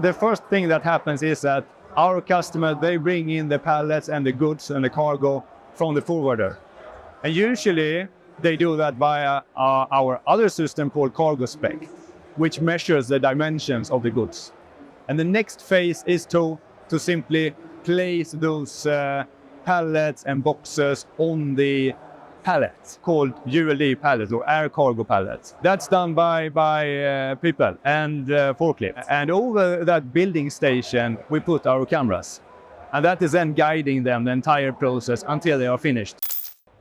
The first thing that happens is that our customer, they bring in the pallets and the goods and the cargo from the forwarder. And usually they do that via our other system called CargoSpect, which measures the dimensions of the goods. And the next phase is to simply place those pallets and boxes on the pallets called ULD pallets or air cargo pallets. That's done by people and forklifts. And over that building station, we put our cameras. And that is then guiding them the entire process until they are finished.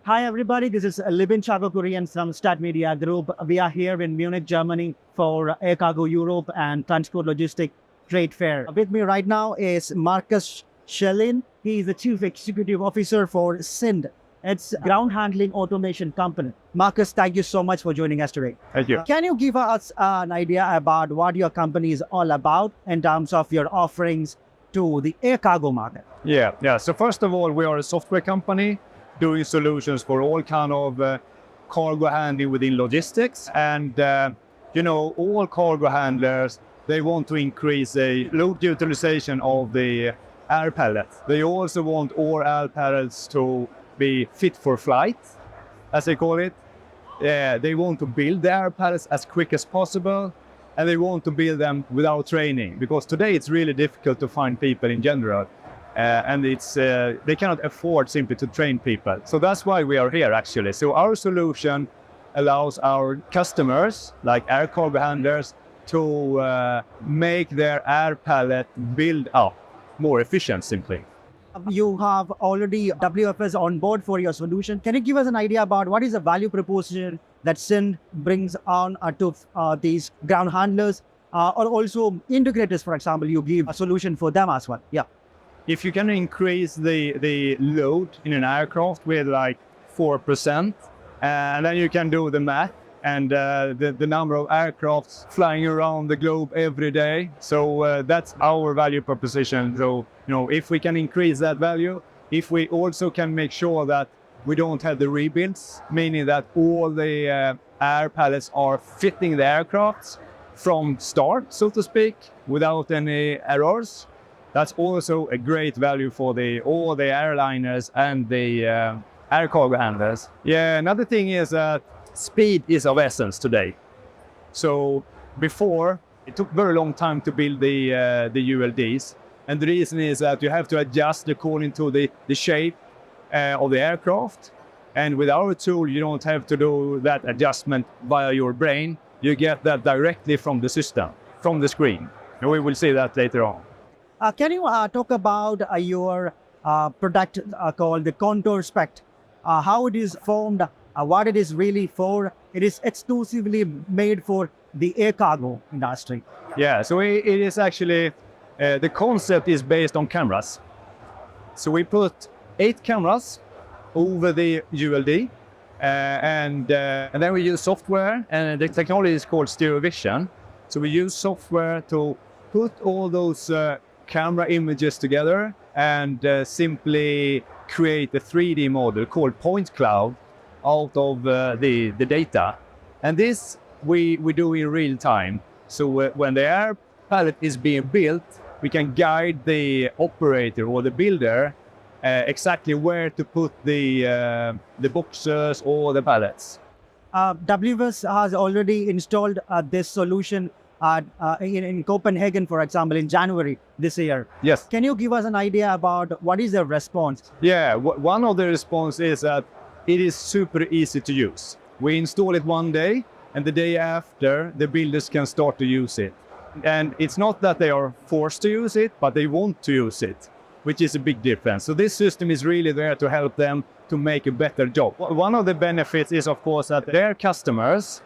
Hi everybody, this is Libin, Chacko, Kurian from Stat Media Group. We are here in Munich, Germany for Air Cargo Europe and Transport Logistic Trade Fair. With me right now is Marcus Schelin. He is the Chief Executive Officer for Cind. It's a ground handling automation company. Marcus, thank you so much for joining us today. Thank you. Can you give us an idea about what your company is all about in terms of your offerings to the air cargo market? Yeah. So first of all, we are a software company doing solutions for all kind of cargo handling within logistics. And, all cargo handlers, they want to increase the load utilization of the air pallets. They also want all air pallets to be fit for flight, as they call it. They want to build the air pallets as quick as possible, and they want to build them without training, because today it's really difficult to find people in general. And they cannot afford simply to train people. So that's why we are here, actually. So our solution allows our customers, like air cargo handlers, to make their air pallet build up more efficient, simply. You have already WFS on board for your solution. Can you give us an idea about what is the value proposition that Cind brings on to these ground handlers or also integrators, for example, you give a solution for them as well? Yeah. If you can increase the load in an aircraft with like 4%, and then you can do the math and the number of aircrafts flying around the globe every day. So that's our value proposition. So, if we can increase that value, if we also can make sure that we don't have the rebuilds, meaning that all the air pallets are fitting the aircrafts from start, so to speak, without any errors. That's also a great value for all the airliners and the air cargo handlers. Yeah, another thing is that speed is of essence today. So before, it took very long time to build the ULDs. And the reason is that you have to adjust according to the shape of the aircraft. And with our tool, you don't have to do that adjustment via your brain. You get that directly from the system, from the screen. And we will see that later on. Can you talk about your product called the ContourSpect? How it is formed, what it is really for? It is exclusively made for the air cargo industry. Yeah, so it is actually, the concept is based on cameras. So we put 8 cameras over the ULD, and then we use software, and the technology is called stereo vision. So we use software to put all those camera images together and simply create a 3D model called point cloud out of the data. And this we do in real time. So when the air pallet is being built, we can guide the operator or the builder exactly where to put the boxes or the pallets. WFS has already installed this solution in Copenhagen, for example, in January this year. Yes. Can you give us an idea about what is the response? Yeah, one of the response is that it is super easy to use. We install it one day, and the day after, the builders can start to use it. And it's not that they are forced to use it, but they want to use it, which is a big difference. So this system is really there to help them to make a better job. One of the benefits is, of course, that their customers,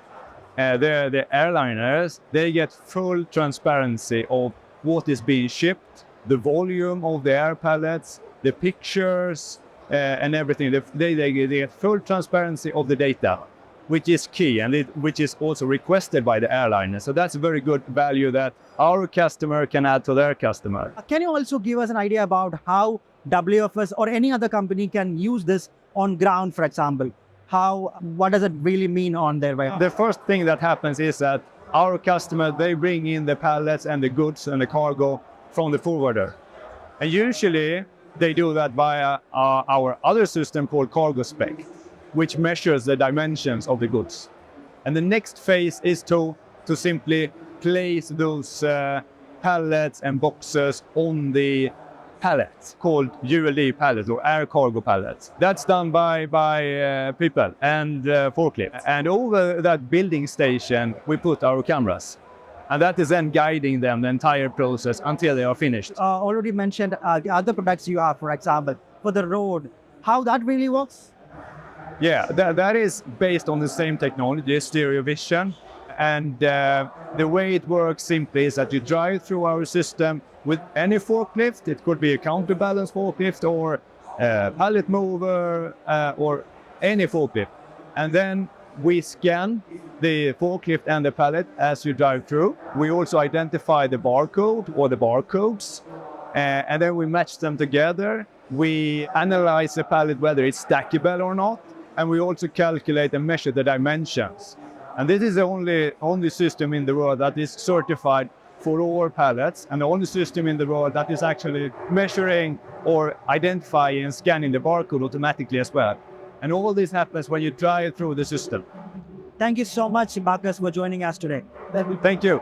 the airliners, they get full transparency of what is being shipped, the volume of the air pallets, the pictures, and everything. They get full transparency of the data, which is key, and which is also requested by the airliner. So that's a very good value that our customer can add to their customer. Can you also give us an idea about how WFS or any other company can use this on ground, for example? What does it really mean on their way? The first thing that happens is that our customer, they bring in the pallets and the goods and the cargo from the forwarder. And usually they do that via our other system called CargoSpect, which measures the dimensions of the goods. And the next phase is to simply place those pallets and boxes on the pallets called ULD pallets or air cargo pallets. That's done by people and forklifts. And over that building station, we put our cameras. And that is then guiding them the entire process until they are finished. Already mentioned the other products you have, for example, for the road, how that really works? Yeah, that is based on the same technology, stereo vision. And the way it works simply is that you drive through our system with any forklift. It could be a counterbalance forklift or a pallet mover or any forklift. And then we scan the forklift and the pallet as you drive through. We also identify the barcode or the barcodes, and then we match them together. We analyze the pallet, whether it's stackable or not, and we also calculate and measure the dimensions. And this is the only system in the world that is certified for all pallets, and the only system in the world that is actually measuring or identifying and scanning the barcode automatically as well. And all this happens when you drive through the system. Thank you so much, Marcus, for joining us today. Thank you.